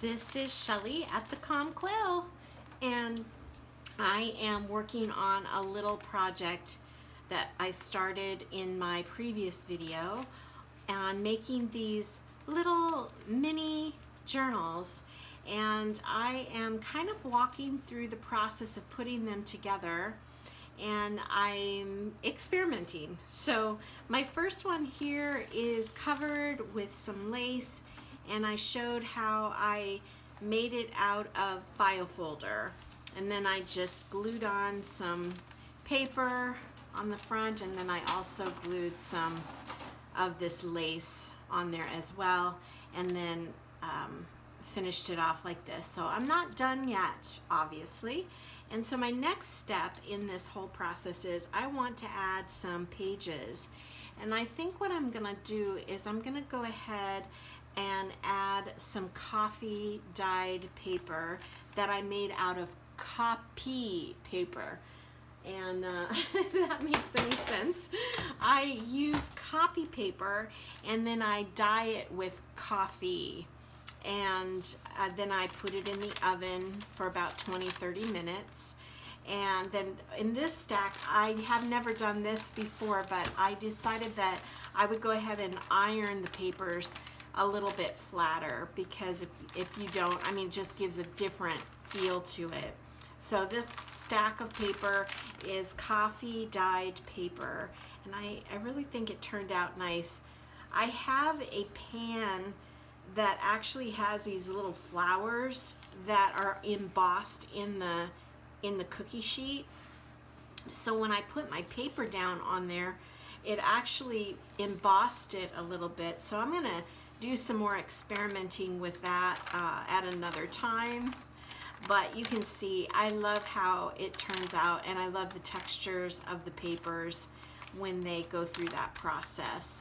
This is Shelly at the Calm Quill, and I am working on a little project that I started in my previous video on making these little mini journals, and I am kind of walking through the process of putting them together, and I'm experimenting. So my first one here is covered with some lace, and I showed how I made it out of file folder, and then I just glued on some paper on the front, and then I also glued some of this lace on there as well, and then finished it off like this. So I'm not done yet, obviously. And so my next step in this whole process is I want to add some pages. And I think what I'm gonna do is I'm gonna go ahead and add some coffee dyed paper that I made out of copy paper. And if that makes any sense. I use copy paper and then I dye it with coffee. And then I put it in the oven for about 20-30 minutes. And then in this stack, I have never done this before, but I decided that I would go ahead and iron the papers a little bit flatter, because if you don't, I mean, it just gives a different feel to it. So this stack of paper is coffee dyed paper, and I really think it turned out nice. I have a pan that actually has these little flowers that are embossed in the cookie sheet. So when I put my paper down on there, it actually embossed it a little bit. So I'm gonna do some more experimenting with that at another time. But you can see I love how it turns out, and I love the textures of the papers when they go through that process.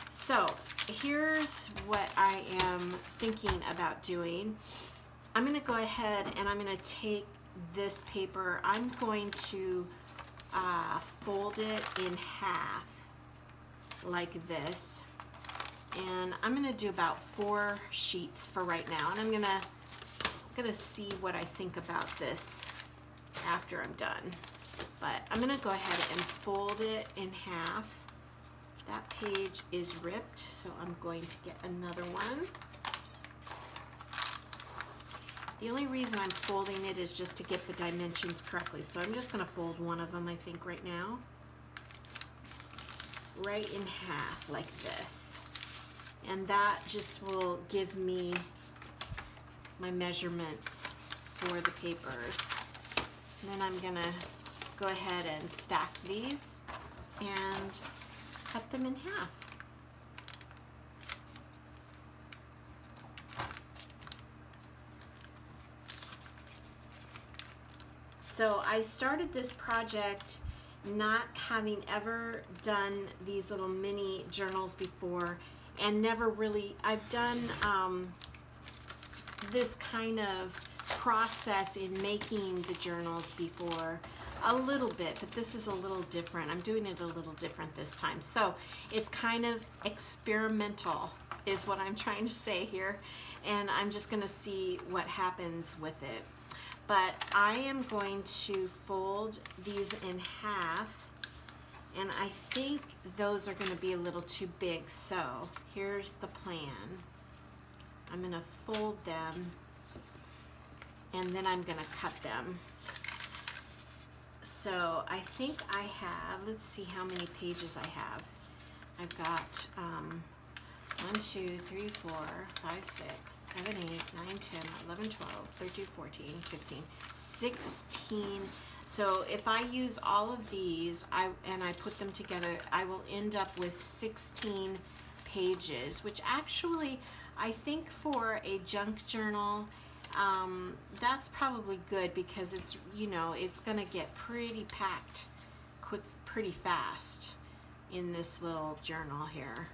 So here's what I am thinking about doing. I'm going to go ahead and I'm going to take this paper, I'm going to fold it in half like this, and I'm going to do about 4 sheets for right now, and I'm going to see what I think about this after I'm done. But I'm going to go ahead and fold it in half. That page is ripped, so I'm going to get another one. The only reason I'm folding it is just to get the dimensions correctly. So I'm just going to fold one of them, I think, right now. Right in half, like this. And that just will give me my measurements for the papers. And then I'm going to go ahead and stack these and cut them in half. So I started this project not having ever done these little mini journals before, and never really, I've done this kind of process in making the journals before a little bit, but this is a little different. I'm doing it a little different this time. So it's kind of experimental is what I'm trying to say here, and I'm just gonna see what happens with it. But I am going to fold these in half, and I think those are gonna be a little too big. So here's the plan. I'm gonna fold them, and then I'm gonna cut them. So I think I have, let's see how many pages I have. I've got 1, 2, 3, 4, 5, 6, 7, 8, 9, 10, 11, 12, 13, 14, 15, 16. So if I use all of these and I put them together, I will end up with 16 pages, which actually I think for a junk journal, that's probably good, because it's, you know, it's gonna get pretty packed quick, pretty fast in this little journal here.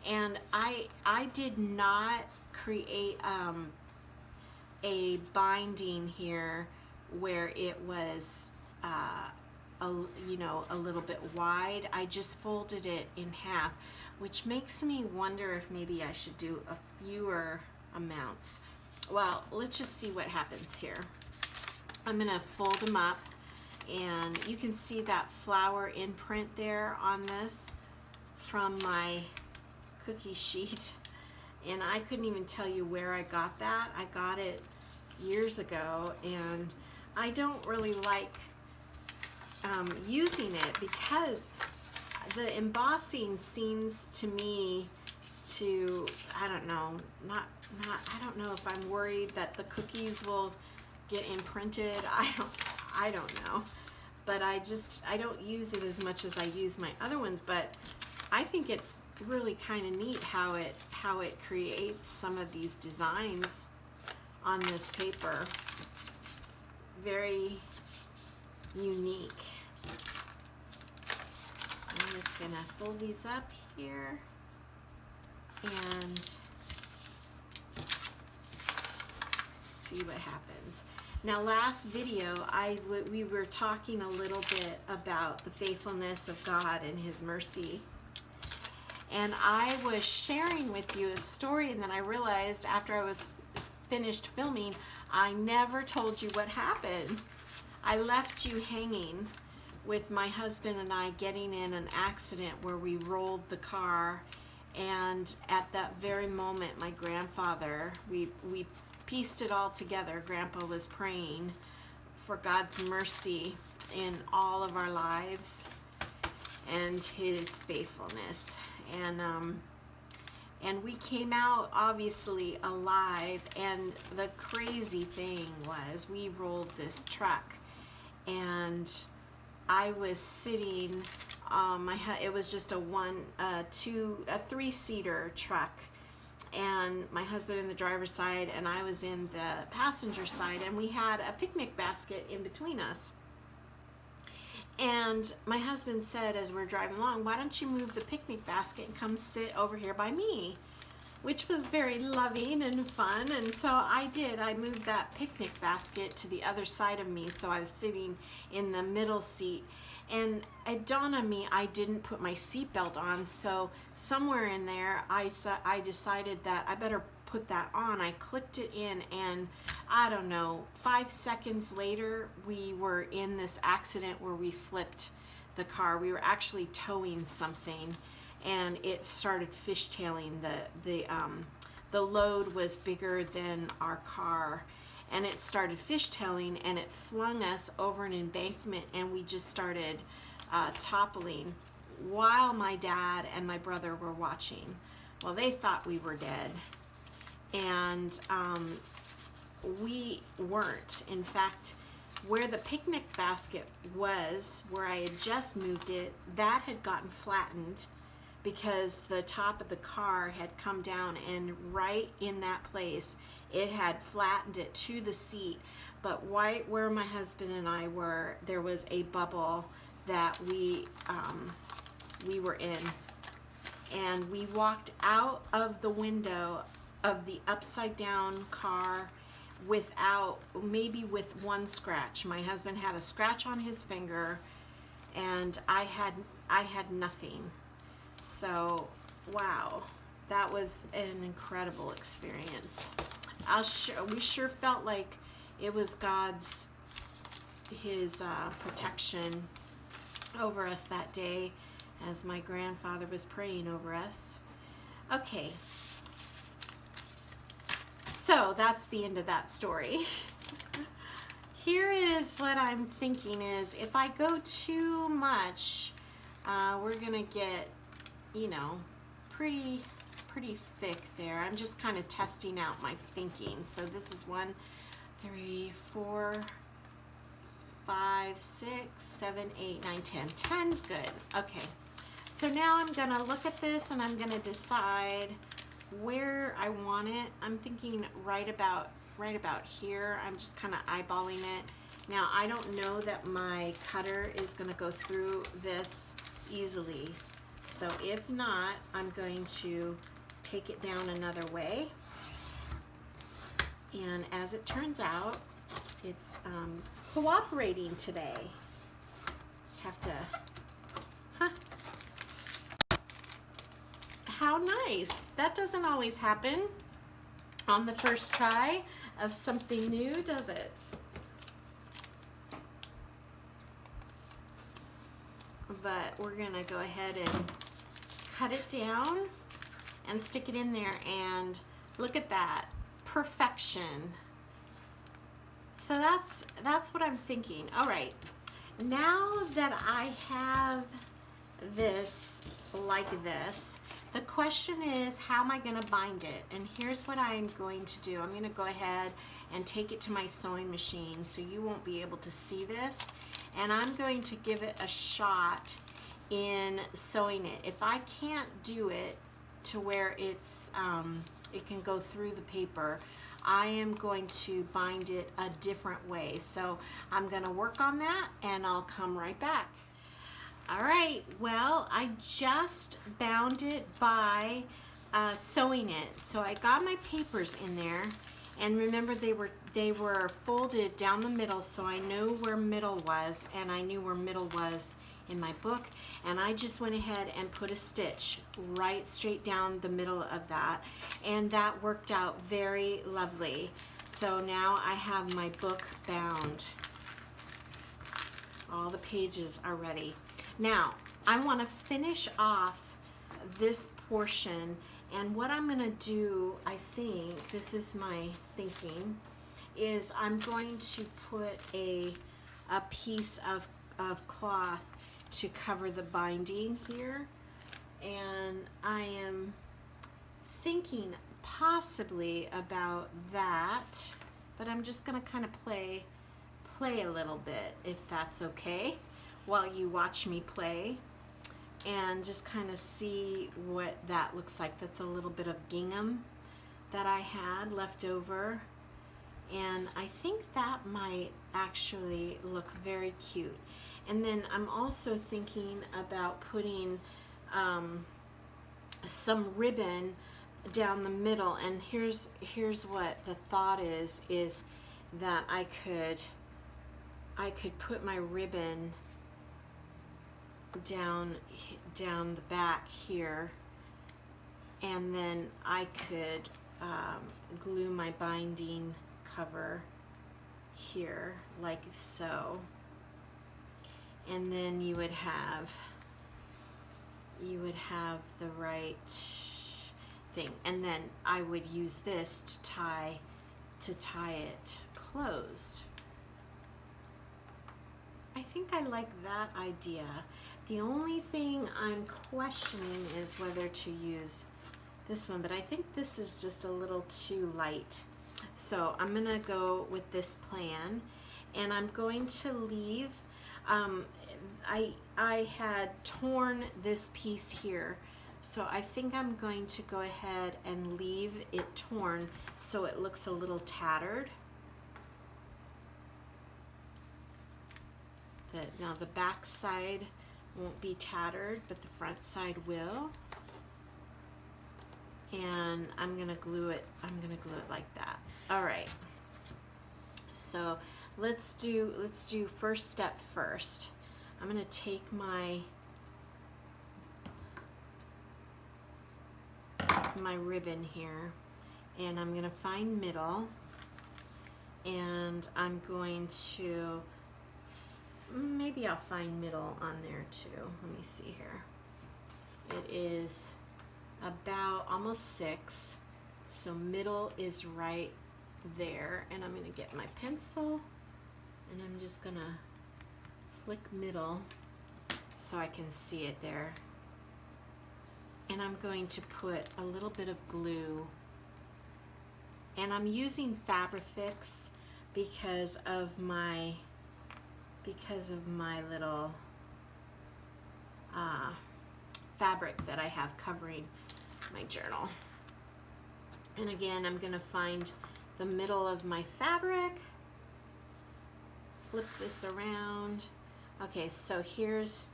And I did not create a binding here where it was you know, a little bit wide. I just folded it in half, which makes me wonder if maybe I should do a fewer amounts. Well, let's just see what happens here. I'm gonna fold them up, and you can see that flower imprint there on this from my cookie sheet. And I couldn't even tell you where I got that. I got it years ago, and I don't really like using it because the embossing seems to me to, I don't know, I don't know if I'm worried that the cookies will get imprinted. I don't know, but I don't use it as much as I use my other ones. But I think it's really kind of neat how it creates some of these designs on this paper. Very unique. I'm just gonna fold these up here and see what happens. Now, last video we were talking a little bit about the faithfulness of God and His mercy. And I was sharing with you a story, and then I realized after I was finished filming, I never told you what happened. I left you hanging with my husband and I getting in an accident where we rolled the car, and at that very moment, my grandfather, we pieced it all together. Grandpa was praying for God's mercy in all of our lives and His faithfulness. And we came out obviously alive, and the crazy thing was we rolled this truck, and I was sitting, it was just a three-seater truck, and my husband in the driver's side and I was in the passenger side, and we had a picnic basket in between us. And my husband said, as we're driving along, why don't you move the picnic basket and come sit over here by me? Which was very loving and fun. And so I did. I moved that picnic basket to the other side of me, so I was sitting in the middle seat. And it dawned on me I didn't put my seatbelt on, so somewhere in there I decided that I better put that on. I clicked it in, and I don't know, 5 seconds later we were in this accident where we flipped the car. We were actually towing something, and it started fishtailing. The load was bigger than our car, and it started fishtailing, and it flung us over an embankment, and we just started toppling while my dad and my brother were watching. Well, they thought we were dead, and we weren't. In fact, where the picnic basket was, where I had just moved it, that had gotten flattened because the top of the car had come down, and right in that place it had flattened it to the seat. But right where my husband and I were, there was a bubble that we were in, and we walked out of the window of the upside down car without, maybe with one scratch. My husband had a scratch on his finger, and I had nothing. So wow, that was an incredible experience. We sure felt like it was His protection over us that day as my grandfather was praying over us. Okay, so that's the end of that story. Here is what I'm thinking is, if I go too much, we're gonna get, pretty thick there. I'm just kind of testing out my thinking. So this is 1, 3, 4, 5, 6, 7, 8, 9, 10. 10's good. Okay. So now I'm gonna look at this, and I'm gonna decide where I want it. I'm thinking right about here. I'm just kind of eyeballing it. Now, I don't know that my cutter is gonna go through this easily. So if not, I'm going to take it down another way. And as it turns out, it's cooperating today. Just have to, How nice. That doesn't always happen. on the first try of something new, does it? But we're gonna go ahead and cut it down and stick it in there, and look at that, perfection. So that's what I'm thinking. All right, now that I have this like this, the question is, how am I going to bind it? And here's what I'm going to do. I'm going to go ahead and take it to my sewing machine so you won't be able to see this, and I'm going to give it a shot in sewing it. If I can't do it to where it's it can go through the paper, I am going to bind it a different way. So I'm going to work on that and I'll come right back. All right, well, I just bound it by sewing it. So I got my papers in there, and remember they were folded down the middle, so I knew where middle was, and I knew where middle was in my book, and I just went ahead and put a stitch right straight down the middle of that, and that worked out very lovely. So now I have my book bound. All the pages are ready. Now I want to finish off this portion, and what I'm going to do, I think, this is my thinking, is I'm going to put a piece of cloth to cover the binding here, and I am thinking possibly about that, but I'm just going to kind of play a little bit, if that's okay, while you watch me play, and just kind of see what that looks like. That's a little bit of gingham that I had left over, and I think that might actually look very cute. And then I'm also thinking about putting some ribbon down the middle, and here's what the thought is that I could put my ribbon down the back here, and then I could glue my binding cover here like so, and then you would have the right thing, and then I would use this to tie it closed. I think I like that idea. The only thing I'm questioning is whether to use this one, but I think this is just a little too light. So I'm gonna go with this plan, and I'm going to leave, I had torn this piece here, so I think I'm going to go ahead and leave it torn so it looks a little tattered. Now the back side won't be tattered, but the front side will. And I'm gonna glue it like that. All right. So let's do first step first. I'm gonna take my ribbon here, and I'm gonna find middle, and I'm going to, maybe I'll find middle on there too. Let me see here. It is about almost 6, so middle is right there, and I'm going to get my pencil, and I'm just going to flick middle so I can see it there, and I'm going to put a little bit of glue, and I'm using Fabrifix because of my little fabric that I have covering my journal. And again, I'm gonna find the middle of my fabric, flip this around. Okay, so here's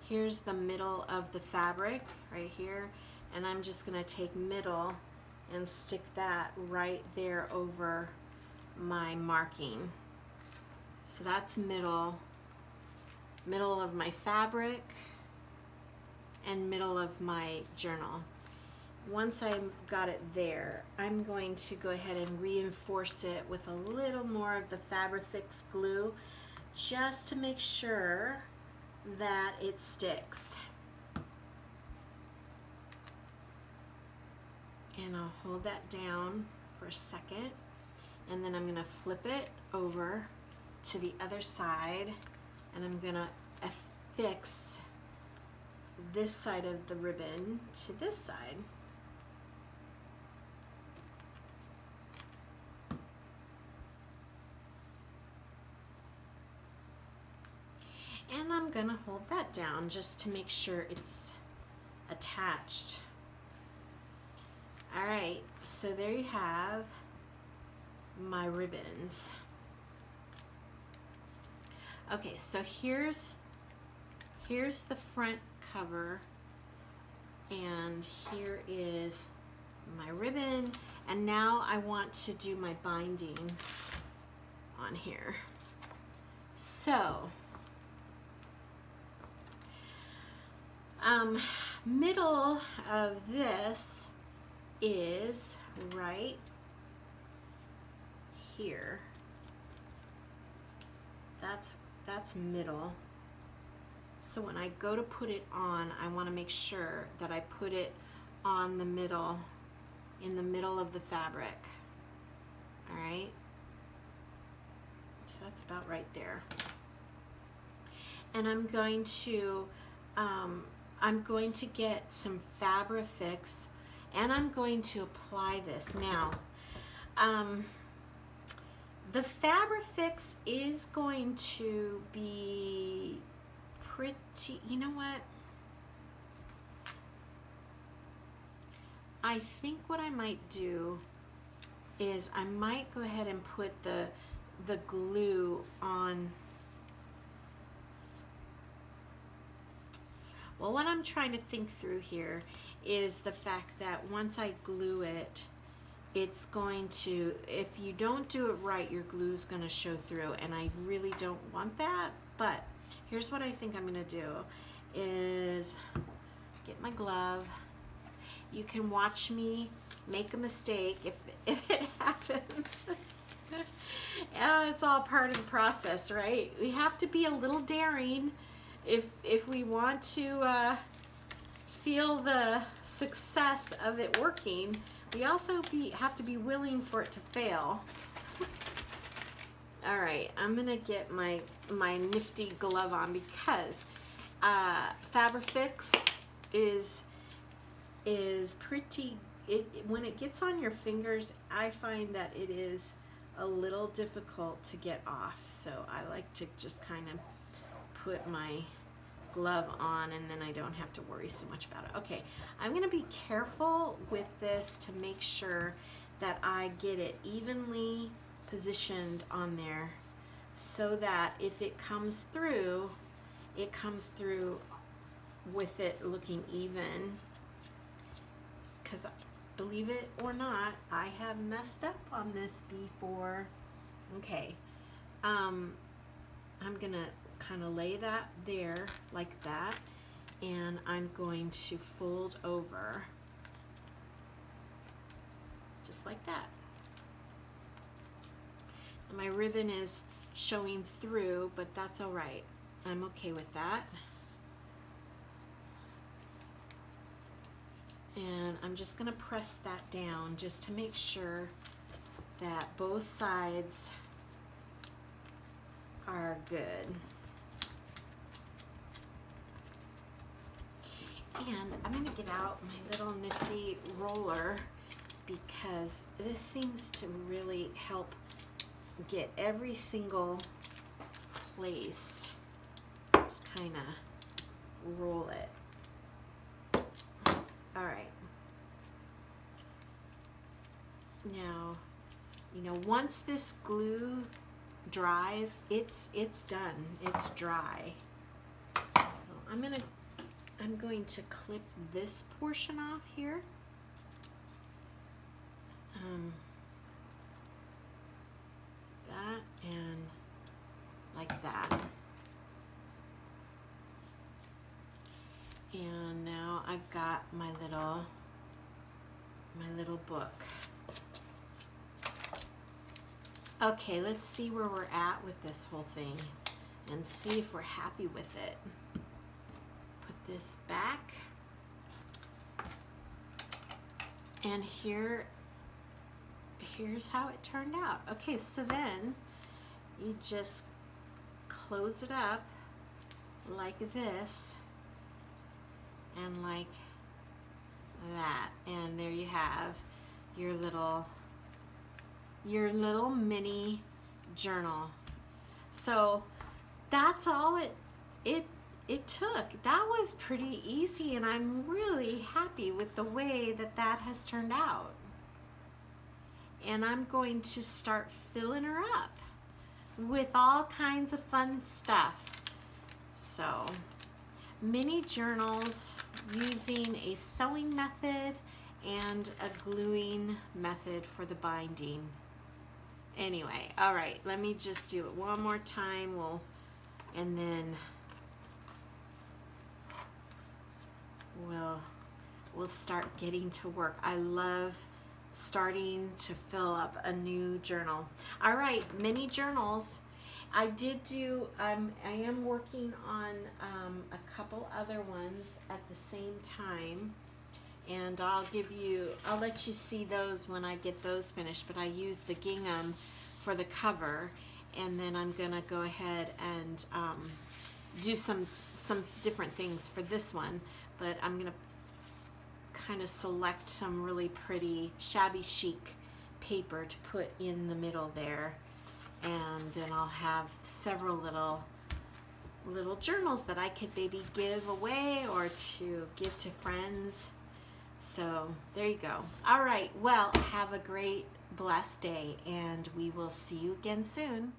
the middle of the fabric right here, and I'm just gonna take middle and stick that right there over my marking. So that's middle of my fabric and middle of my journal. once I've got it there, I'm going to go ahead and reinforce it with a little more of the Fabrifix glue just to make sure that it sticks. And I'll hold that down for a second, and then I'm going to flip it over to the other side, and I'm going to affix this side of the ribbon to this side. And I'm going to hold that down just to make sure it's attached. All right, so there you have my ribbons. Okay, so here's the front cover, and here is my ribbon, and now I want to do my binding on here. So middle of this is right here. That's middle. So when I go to put it on, I want to make sure that I put it on the middle, in the middle of the fabric. All right, so that's about right there. And I'm going to get some Fabrifix, and I'm going to apply this. Now, the Fabrifix is going to be pretty, you know what? I think what I might do is I might go ahead and put the glue on. Well, what I'm trying to think through here is the fact that once I glue it, it's going to, if you don't do it right, your glue's going to show through, and I really don't want that. But here's what I think I'm going to do is get my glove. You can watch me make a mistake if it happens. It's all part of the process, right? We have to be a little daring if we want to feel the success of it working. We also have to be willing for it to fail. All right, I'm gonna get my nifty glove on because Fabrifix is pretty. When it gets on your fingers, I find that it is a little difficult to get off. So I like to just kind of put my glove on, and then I don't have to worry so much about it. Okay, I'm going to be careful with this to make sure that I get it evenly positioned on there so that if it comes through with it looking even, because believe it or not, I have messed up on this before. Okay, I'm gonna kind of lay that there like that, and I'm going to fold over just like that. And my ribbon is showing through, but that's all right. I'm okay with that. And I'm just going to press that down just to make sure that both sides are good. And I'm going to get out my little nifty roller because this seems to really help get every single place. Just kind of roll it. All right. Now, you know, once this glue dries, it's done. It's dry. So I'm going to clip this portion off here. That and like that. And now I've got my little my little book. Okay, let's see where we're at with this whole thing and see if we're happy with it. Put this back. And here's how it turned out. Okay, so then you just close it up like this and like that, and there you have your little mini journal. So that's all it took. That was pretty easy, and I'm really happy with the way that has turned out. And I'm going to start filling her up with all kinds of fun stuff. So, mini journals using a sewing method and a gluing method for the binding. Anyway, all right, let me just do it one more time. And then we'll start getting to work. I love starting to fill up a new journal. All right, mini journals. I am working on a couple other ones at the same time, and I'll let you see those when I get those finished, but I use the gingham for the cover, and then I'm gonna go ahead and do some different things for this one, but I'm gonna kind of select some really pretty shabby chic paper to put in the middle there, and then I'll have several little journals that I could maybe give away or to give to friends. So there you go. All right, well, have a great blessed day, and we will see you again soon.